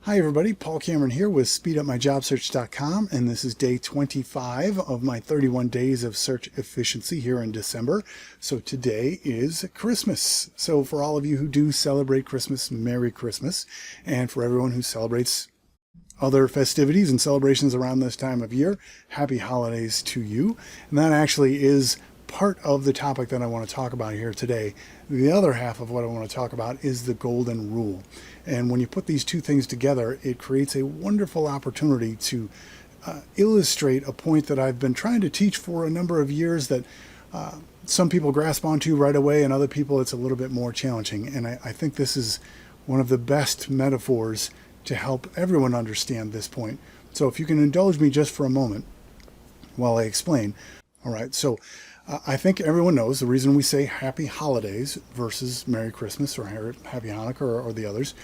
Hi everybody, Paul Cameron here with SpeedUpMyJobSearch.com, and this is day 25 of my 31 days of search efficiency here in December. So today is Christmas. So for all of you who do celebrate Christmas, Merry Christmas. And for everyone who celebrates other festivities and celebrations around this time of year, happy holidays to you. And that actually is part of the topic that I want to talk about here today. The other half of what I want to talk about is the golden rule. And when you put these two things together, it creates a wonderful opportunity to illustrate a point that I've been trying to teach for a number of years that some people grasp onto right away, and other people it's a little bit more challenging. And I think this is one of the best metaphors to help everyone understand this point. So if you can indulge me just for a moment while I explain. All right, so I think everyone knows the reason we say Happy Holidays versus Merry Christmas or Happy Hanukkah or the others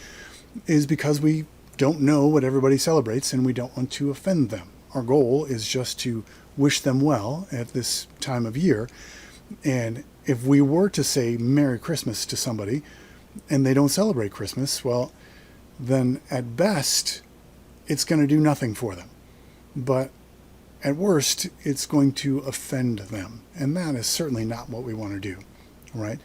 is because we don't know what everybody celebrates and we don't want to offend them. Our goal is just to wish them well at this time of year. And if we were to say Merry Christmas to somebody and they don't celebrate Christmas, well, then at best, it's going to do nothing for them. But at worst, it's going to offend them. And that is certainly not what we want to do, right?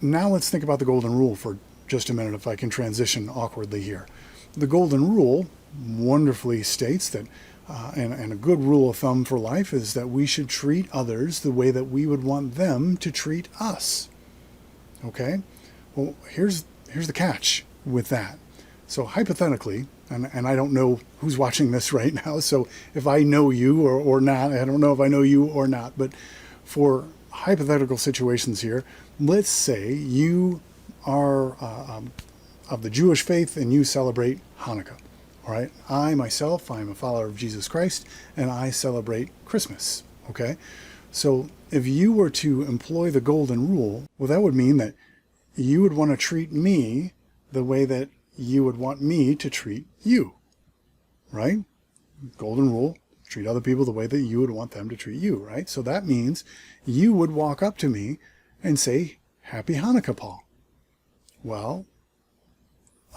Now let's think about the golden rule for just a minute, if I can transition awkwardly here. The golden rule wonderfully states that, and a good rule of thumb for life is that we should treat others the way that we would want them to treat us. Okay? Well, here's the catch with that. So hypothetically, and I don't know who's watching this right now, so if I know you or not, I don't know if I know you or not, but for hypothetical situations here, let's say you are of the Jewish faith and you celebrate Hanukkah. All right, I'm a follower of Jesus Christ, and I celebrate Christmas. Okay, so if you were to employ the golden rule, well, that would mean that you would want to treat me the way that you would want me to treat you, right? Golden rule, treat other people the way that you would want them to treat you, right? So that means you would walk up to me and say, Happy Hanukkah, Paul. Well,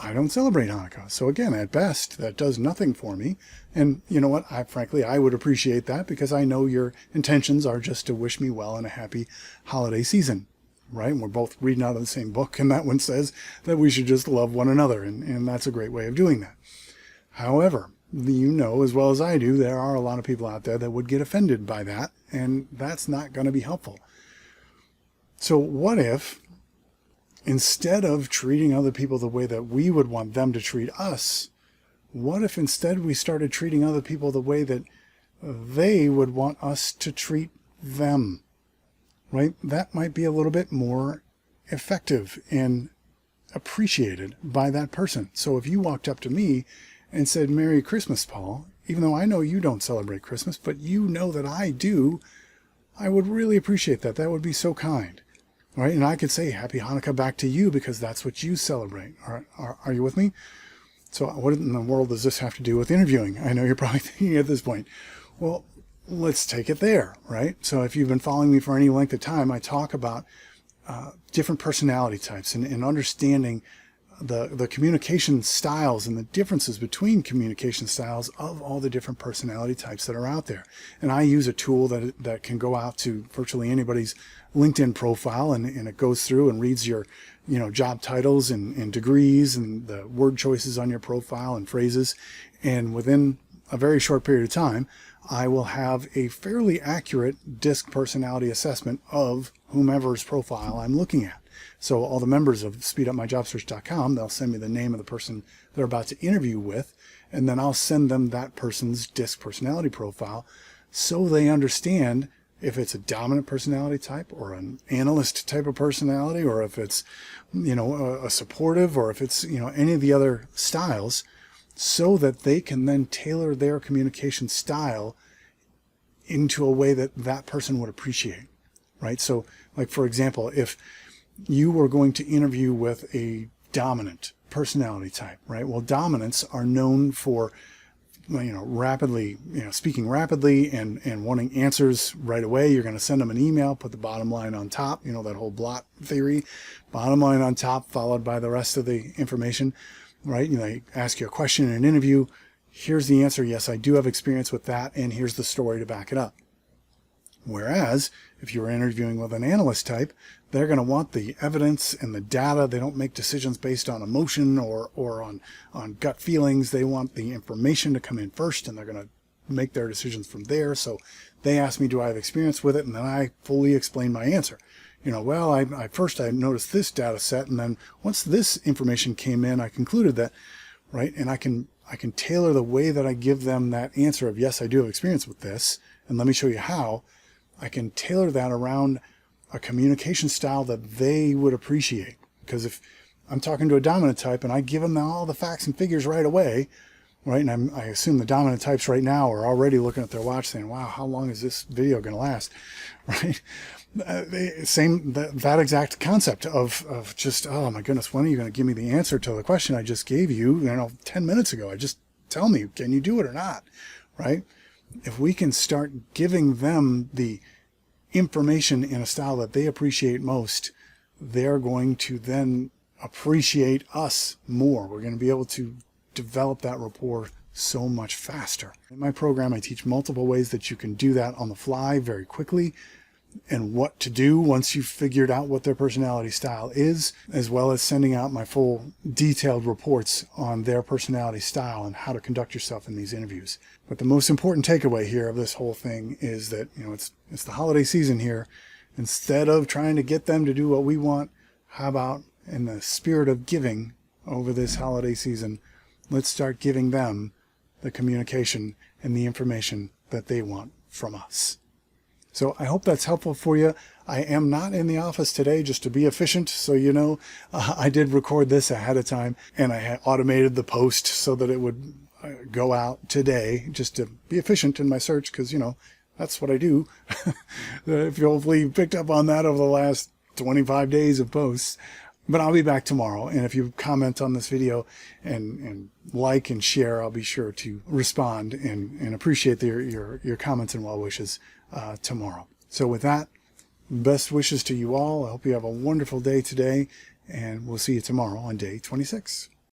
I don't celebrate Hanukkah. So again, at best, that does nothing for me. And you know what? Frankly, I would appreciate that because I know your intentions are just to wish me well in a happy holiday season. Right? And we're both reading out of the same book, and that one says that we should just love one another, and that's a great way of doing that. However, you know as well as I do, there are a lot of people out there that would get offended by that, and that's not going to be helpful. So what if, instead of treating other people the way that we would want them to treat us, what if instead we started treating other people the way that they would want us to treat them? Right? That might be a little bit more effective and appreciated by that person. So if you walked up to me and said, Merry Christmas, Paul, even though I know you don't celebrate Christmas, but you know that I do, I would really appreciate that. That would be so kind. Right? And I could say Happy Hanukkah back to you because that's what you celebrate. Are you with me? So what in the world does this have to do with interviewing? I know you're probably thinking at this point. Well, let's take it there, right? So if you've been following me for any length of time, I talk about different personality types and understanding the communication styles and the differences between communication styles of all the different personality types that are out there. And I use a tool that can go out to virtually anybody's LinkedIn profile, and it goes through and reads your job titles and degrees and the word choices on your profile and phrases. And within a very short period of time, I will have a fairly accurate DISC personality assessment of whomever's profile I'm looking at. So all the members of SpeedUpMyJobSearch.com, they'll send me the name of the person they're about to interview with, and then I'll send them that person's DISC personality profile so they understand if it's a dominant personality type or an analyst type of personality, or if it's, a supportive, or if it's, any of the other styles, so that they can then tailor their communication style into a way that that person would appreciate, right? So, like, for example, if you were going to interview with a dominant personality type, right? Well, dominants are known for, rapidly, speaking rapidly and wanting answers right away. You're going to send them an email, put the bottom line on top, that whole blot theory, bottom line on top, followed by the rest of the information. right? You know, they ask you a question in an interview. Here's the answer. Yes, I do have experience with that. And here's the story to back it up. Whereas if you're interviewing with an analyst type, they're going to want the evidence and the data. They don't make decisions based on emotion or on gut feelings. They want the information to come in first, and they're going to make their decisions from there. So they ask me, do I have experience with it? And then I fully explain my answer. You know, well, I noticed this data set, and then once this information came in, I concluded that, right? And I can tailor the way that I give them that answer of, yes, I do have experience with this, and let me show you how. I can tailor that around a communication style that they would appreciate. Because if I'm talking to a dominant type and I give them all the facts and figures right away, right, and I assume the dominant types right now are already looking at their watch saying, wow, how long is this video going to last, right? That exact concept of just, oh my goodness, when are you going to give me the answer to the question I just gave you, 10 minutes ago? Just tell me, can you do it or not, right? If we can start giving them the information in a style that they appreciate most, they're going to then appreciate us more. We're going to be able to develop that rapport so much faster. In my program, I teach multiple ways that you can do that on the fly very quickly, and what to do once you've figured out what their personality style is, as well as sending out my full detailed reports on their personality style and how to conduct yourself in these interviews. But the most important takeaway here of this whole thing is that, it's the holiday season here. Instead of trying to get them to do what we want, how about in the spirit of giving over this holiday season, let's start giving them the communication and the information that they want from us. So I hope that's helpful for you. I am not in the office today, just to be efficient. So, I did record this ahead of time, and I had automated the post so that it would go out today, just to be efficient in my search, because, that's what I do. If you hopefully picked up on that over the last 25 days of posts. But I'll be back tomorrow. And if you comment on this video and like and share, I'll be sure to respond and appreciate your comments and well wishes tomorrow. So with that, best wishes to you all. I hope you have a wonderful day today, and we'll see you tomorrow on day 26.